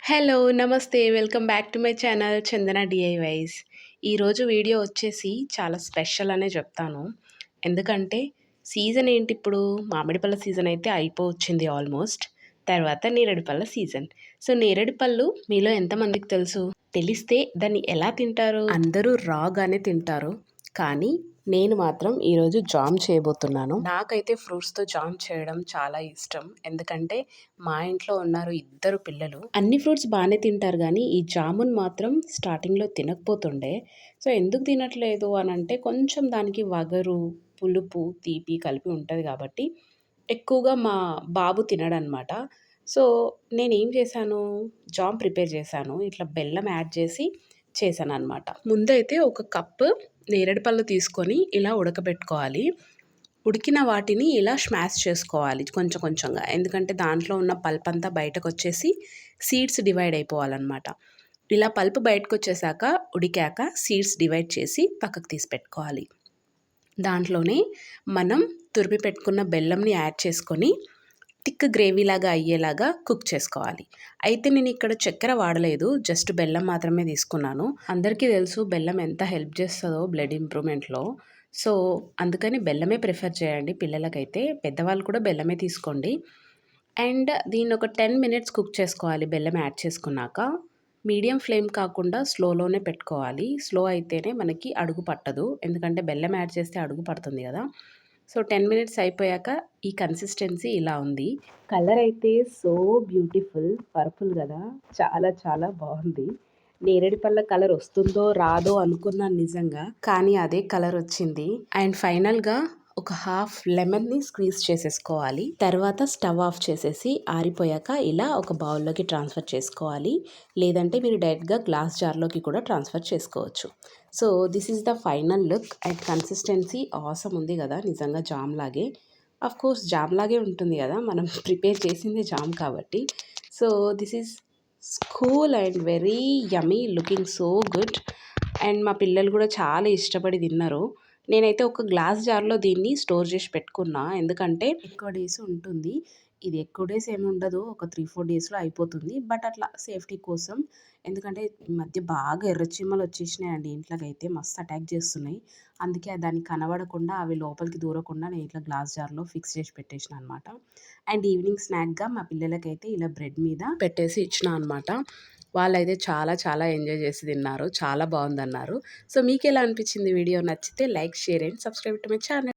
Hello! నమస్తే. Welcome back to my channel Chandana DIYs. ఈరోజు video వచ్చేసి చాలా స్పెషల్ అనే చెప్తాను. ఎందుకంటే సీజన్ ఏంటి ఇప్పుడు మామిడి పళ్ళ సీజన్ అయితే అయిపోవచ్చింది ఆల్మోస్ట్. తర్వాత నేరేడు పళ్ళ సీజన్. సో, నేరేడు పళ్ళు మీలో ఎంతమందికి తెలుసు? తెలిస్తే దాన్ని ఎలా తింటారు? అందరూ రాగానే తింటారు. కానీ నేను మాత్రం ఈరోజు జామ్ చేయబోతున్నాను. నాకైతే ఫ్రూట్స్‌తో జామ్ చేయడం చాలా ఇష్టం. ఎందుకంటే మా ఇంట్లో ఉన్నారు ఇద్దరు పిల్లలు. అన్ని ఫ్రూట్స్ బానే తింటారు గానీ, ఈ జామున్ మాత్రం స్టార్టింగ్‌లో తినకపోతుండే. సో, ఎందుకు తినట్లేదు అనంటే కొంచెం దానికి వగరు, పులుపు, తీపి కలిపి ఉంటది కాబట్టి ఎక్కువగా మా బాబు తినడనమాట. సో, నేనేం చేశాను, జామ్ ప్రిపేర్ చేశాను. ఇట్లా బెల్లం యాడ్ చేసి చేశాననమాట. ముందైతే ఒక కప్పు నేరేడు పళ్ళు తీసుకొని ఇలా ఉడకబెట్టుకోవాలి. ఉడికిన వాటిని ఇలా స్మాష్ చేసుకోవాలి కొంచెం కొంచెంగా. ఎందుకంటే దాంట్లో ఉన్న పల్పంతా బయటకొచ్చేసి సీడ్స్ డివైడ్ అయిపోవాలనమాట. ఇలా పల్ప్ బయటకొచ్చేసాక, ఉడికాక సీడ్స్ డివైడ్ చేసి పక్కకు తీసి పెట్టుకోవాలి. దాంట్లోనే మనం తురిమి పెట్టుకున్న బెల్లంని యాడ్ చేసుకొని థిక్ గ్రేవీలాగా అయ్యేలాగా కుక్ చేసుకోవాలి. అయితే నేను ఇక్కడ చక్కెర వాడలేదు. జస్ట్ బెల్లం మాత్రమే తీసుకున్నాను. అందరికీ తెలుసు బెల్లం ఎంత హెల్ప్ చేస్తదో బ్లడ్ ఇంప్రూవ్‌మెంట్‌లో. సో, అందుకని బెల్లమే ప్రిఫర్ చేయండి పిల్లలకైతే. పెద్దవాళ్ళు కూడా బెల్లమే తీసుకోండి. అండ్ దీన్ని ఒక 10 మినిట్స్ కుక్ చేసుకోవాలి బెల్లం యాడ్ చేసుకున్నాక. మీడియం ఫ్లేమ్ కాకుండా స్లోలోనే పెట్టుకోవాలి. స్లో అయితేనే మనకి అడుగు పట్టదు. ఎందుకంటే బెల్లం యాడ్ చేస్తే అడుగు పడుతుంది కదా! సో, 10 మినిట్స్ అయిపోయాక ఈ కన్సిస్టెన్సీ ఇలా ఉంది. కలర్ అయితే సో బ్యూటిఫుల్ పర్పుల్ కదా! చాలా చాలా బాగుంది. నేరేడు పళ్ళ కలర్ వస్తుందో రాదో అనుకున్నాను నిజంగా. కానీ అదే కలర్ వచ్చింది. అండ్ ఫైనల్‌గా ఒక హాఫ్ లెమన్‌ని స్క్వీజ్ చేసేసుకోవాలి. తర్వాత స్టవ్ ఆఫ్ చేసేసి ఆరిపోయాక ఇలా ఒక బౌల్‌లోకి ట్రాన్స్‌ఫర్ చేసుకోవాలి. లేదంటే మీరు డైరెక్ట్‌గా గ్లాస్ జార్‌లోకి కూడా ట్రాన్స్‌ఫర్ చేసుకోవచ్చు. So, this is the final look and consistency awesome ఉంది కదా! నిజంగా జామ్ లాగే. ఆఫ్‌కోర్స్ జామ్ లాగే ఉంటుంది కదా! మనం ప్రిపేర్ చేసిందే జామ్ కాబట్టి. So, this is cool and very yummy looking so good. And మా పిల్లలు కూడా చాలా ఇష్టపడి తిన్నారు. నేనైతే ఒక గ్లాస్ జార్‌లో దీన్ని స్టోర్ చేసి పెట్టుకున్నా. ఎందుకంటే ఎక్కువ డేస్ ఉంటుంది. ఇది ఎక్కువ డేస్ ఏమి ఉండదు. ఒక 3, 4 డేస్‌లో అయిపోతుంది. బట్ అట్లా సేఫ్టీ కోసం. ఎందుకంటే ఈ మధ్య బాగా ఎర్రచీమలు వచ్చేసినాయండి ఇంట్లోకైతే మస్తు అటాక్ చేస్తున్నాయి. అందుకే దానికి కనబడకుండా అవి లోపలికి దూరకుండా నేను ఇట్లా గ్లాస్ జార్‌లో ఫిక్స్ చేసి పెట్టేసినా అనమాట. అండ్ ఈవినింగ్ స్నాక్‌గా మా పిల్లలకైతే ఇలా బ్రెడ్ మీద పెట్టేసి ఇచ్చినా అనమాట. వాళ్ళైతే చాలా చాలా ఎంజాయ్ చేసి తిన్నారు. చాలా బాగుందన్నారు. సో, మీకెలా అనిపించింది వీడియో? నచ్చితే like, share and subscribe to my channel.